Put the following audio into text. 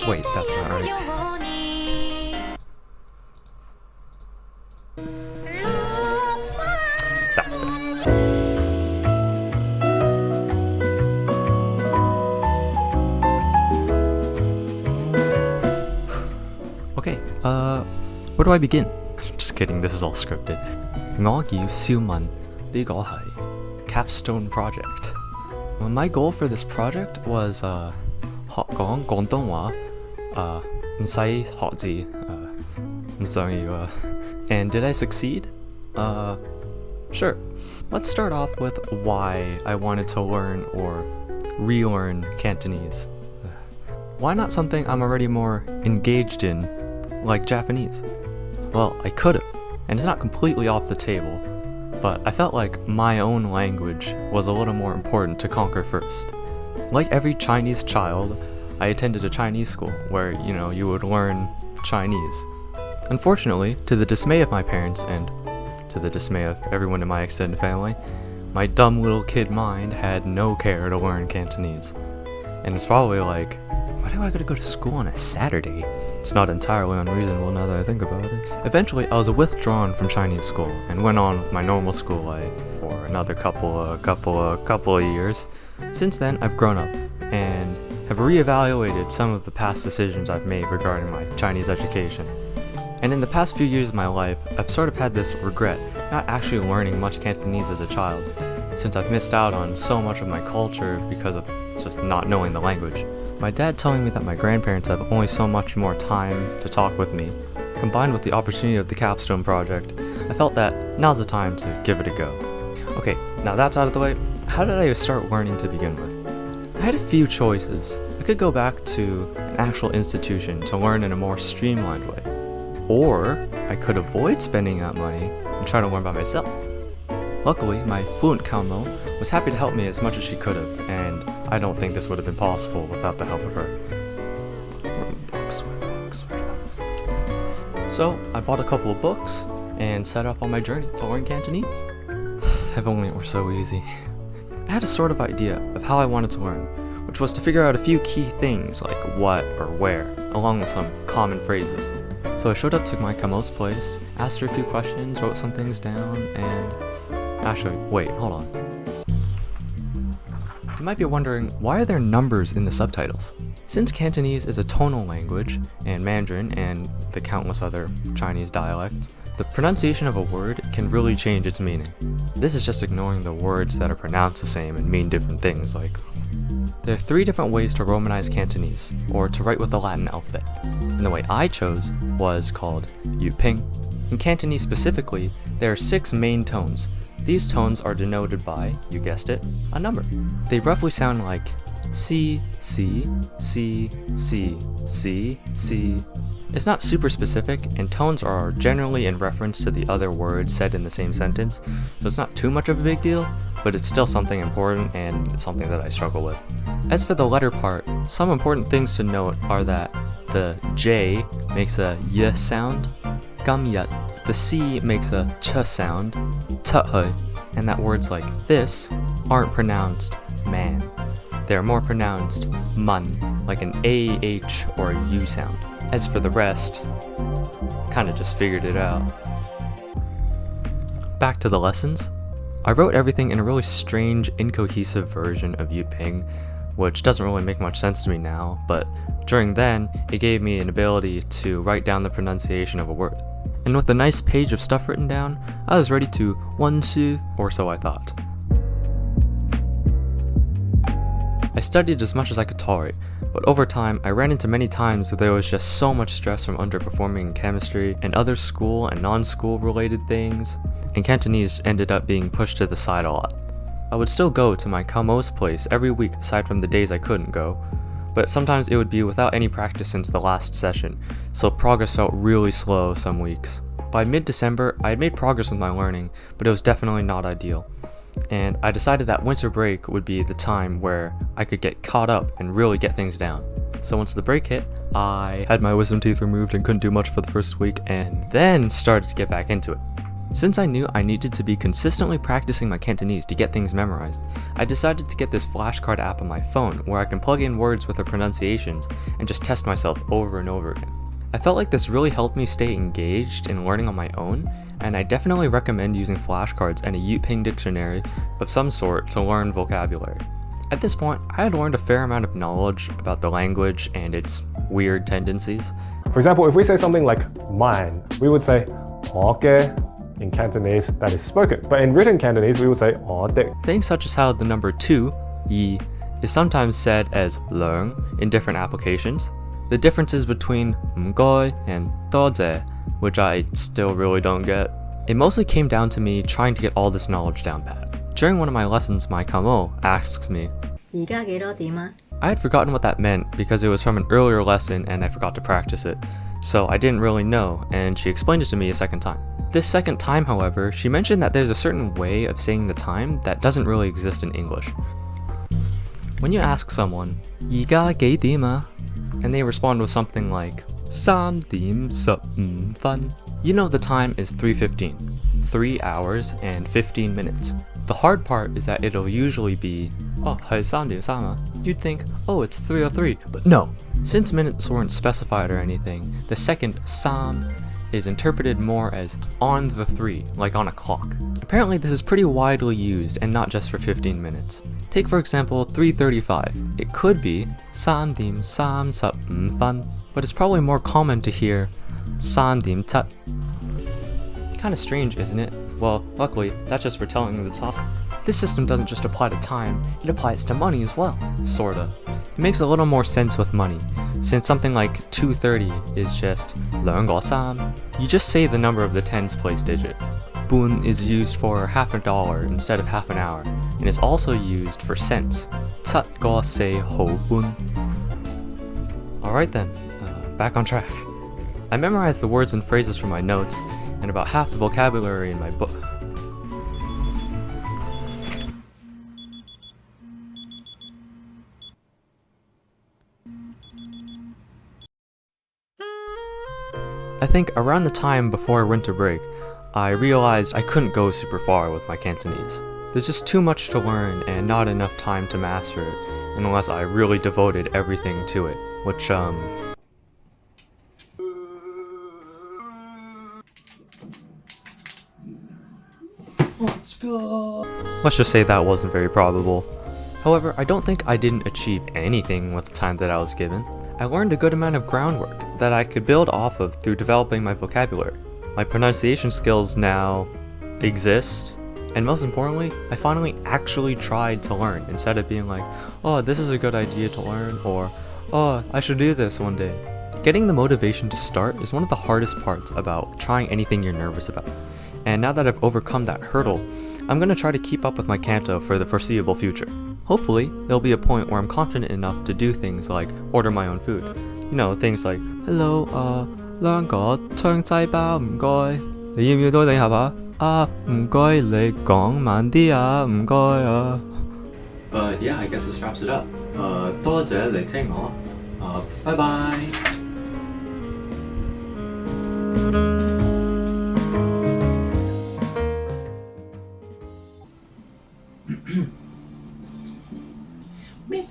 Wait, that's not right. That's better. Okay, where do I begin? Just kidding, this is all scripted. 我叫小文，呢個係 Capstone project. My goal for this project was 學講廣東話，唔使學字，唔想要And did I succeed? Sure. Let's start off with why I wanted to learn or relearn Cantonese. Why not something I'm already more engaged in, like Japanese? Well, I could have, and it's not completely off the table, but I felt like my own language was a little more important to conquer first. Like every Chinese child, I attended a Chinese school where, you would learn Chinese. Unfortunately, to the dismay of my parents and to the dismay of everyone in my extended family, my dumb little kid mind had no care to learn Cantonese. And it's probably like, why do I gotta go to school on a Saturday? It's not entirely unreasonable now that I think about it. Eventually, I was withdrawn from Chinese school and went on with my normal school life for another couple of years. Since then, I've grown up and have reevaluated some of the past decisions I've made regarding my Chinese education. And in the past few years of my life, I've sort of had this regret not actually learning much Cantonese as a child, since I've missed out on so much of my culture because of just not knowing the language. My dad telling me that my grandparents have only so much more time to talk with me, combined with the opportunity of the Capstone project, I felt that now's the time to give it a go. Okay, now that's out of the way, how did I start learning to begin with? I had a few choices. I could go back to an actual institution to learn in a more streamlined way. Or I could avoid spending that money and try to learn by myself. Luckily, my fluent Kamo was happy to help me as much as she could have, and I don't think this would have been possible without the help of her. Books. So I bought a couple of books and set off on my journey to learn Cantonese. If only it were so easy. I had a sort of idea of how I wanted to learn, which was to figure out a few key things like what or where, along with some common phrases. So I showed up to my Kamo's place, asked her a few questions, wrote some things down, and... Actually, wait, hold on. You might be wondering, why are there numbers in the subtitles? Since Cantonese is a tonal language, and Mandarin, and the countless other Chinese dialects, the pronunciation of a word can really change its meaning. This is just ignoring the words that are pronounced the same and mean different things, like... There are 3 different ways to Romanize Cantonese, or to write with the Latin alphabet, and the way I chose was called Yuping. In Cantonese specifically, there are 6 main tones. These tones are denoted by, you guessed it, a number. They roughly sound like C, C, C, C, C, C. It's not super specific, and tones are generally in reference to the other words said in the same sentence, so it's not too much of a big deal, but it's still something important and something that I struggle with. As for the letter part, some important things to note are that the J makes a Y sound, gamyat. The C makes a Ch sound, tuhe, and that words like this aren't pronounced man. They're more pronounced mun, like an AH or a U sound. As for the rest, kinda just figured it out. Back to the lessons. I wrote everything in a really strange, incohesive version of Yuping, which doesn't really make much sense to me now, but during then, it gave me an ability to write down the pronunciation of a word. And with a nice page of stuff written down, I was ready to wansu, or so I thought. I studied as much as I could tolerate, but over time, I ran into many times where there was just so much stress from underperforming in chemistry and other school and non-school related things, and Cantonese ended up being pushed to the side a lot. I would still go to my Kamo's place every week aside from the days I couldn't go, but sometimes it would be without any practice since the last session, so progress felt really slow some weeks. By mid-December, I had made progress with my learning, but it was definitely not ideal. And I decided that winter break would be the time where I could get caught up and really get things down. So once the break hit, I had my wisdom teeth removed and couldn't do much for the first week, and then started to get back into it. Since I knew I needed to be consistently practicing my Cantonese to get things memorized, I decided to get this flashcard app on my phone where I can plug in words with their pronunciations and just test myself over and over again. I felt like this really helped me stay engaged in learning on my own, and I definitely recommend using flashcards and a Yuping dictionary of some sort to learn vocabulary. At this point, I had learned a fair amount of knowledge about the language and its weird tendencies. For example, if we say something like mine, we would say 我嘅 in Cantonese, that is spoken. But in written Cantonese, we would say 我的. Things such as how the number 2, yi, is sometimes said as learn in different applications. The differences between 唔該 and 多謝, which I still really don't get. It mostly came down to me trying to get all this knowledge down pat. During one of my lessons, my kamo asks me, 而家幾多點啊? I had forgotten what that meant because it was from an earlier lesson and I forgot to practice it, so I didn't really know, and she explained it to me a second time. This second time, however, she mentioned that there's a certain way of saying the time that doesn't really exist in English. When you ask someone, 而家幾點啊? and they respond with something like 3點15分, you know the time is 3:15, 3 hours and 15 minutes. The hard part is that it'll usually be, oh, 係3點3啊? You'd think, oh, it's 3:03, but no. Since minutes weren't specified or anything, the second 3 is interpreted more as on the 3, like on a clock. Apparently this is pretty widely used and not just for 15 minutes. Take for example 3:35. It could be 3點35分, but it's probably more common to hear 3點7. Kinda strange, isn't it? Well, luckily, that's just for telling the time. This system doesn't just apply to time, it applies to money as well, sorta. It makes a little more sense with money, since something like 230 is just 兩個三. You just say the number of the tens place digit. Bun is used for half a dollar instead of half an hour, and is also used for cents. 七個四毫半. Alright then, back on track. I memorized the words and phrases from my notes, and about half the vocabulary in my book. I think around the time before winter break, I realized I couldn't go super far with my Cantonese. There's just too much to learn and not enough time to master it unless I really devoted everything to it, which let's just say that wasn't very probable. However, I don't think I didn't achieve anything with the time that I was given. I learned a good amount of groundwork that I could build off of through developing my vocabulary. My pronunciation skills now exist, and most importantly, I finally actually tried to learn instead of being like, oh, this is a good idea to learn, or oh, I should do this one day. Getting the motivation to start is one of the hardest parts about trying anything you're nervous about. And now that I've overcome that hurdle, I'm gonna try to keep up with my Canto for the foreseeable future. Hopefully, there'll be a point where I'm confident enough to do things like order my own food. You know, things like, hello, 兩個腸仔包唔該，你要唔要多頂盒啊？唔該你講慢啲啊，唔該啊。But yeah, I guess this wraps it up. 多謝你聽我。拜拜。Me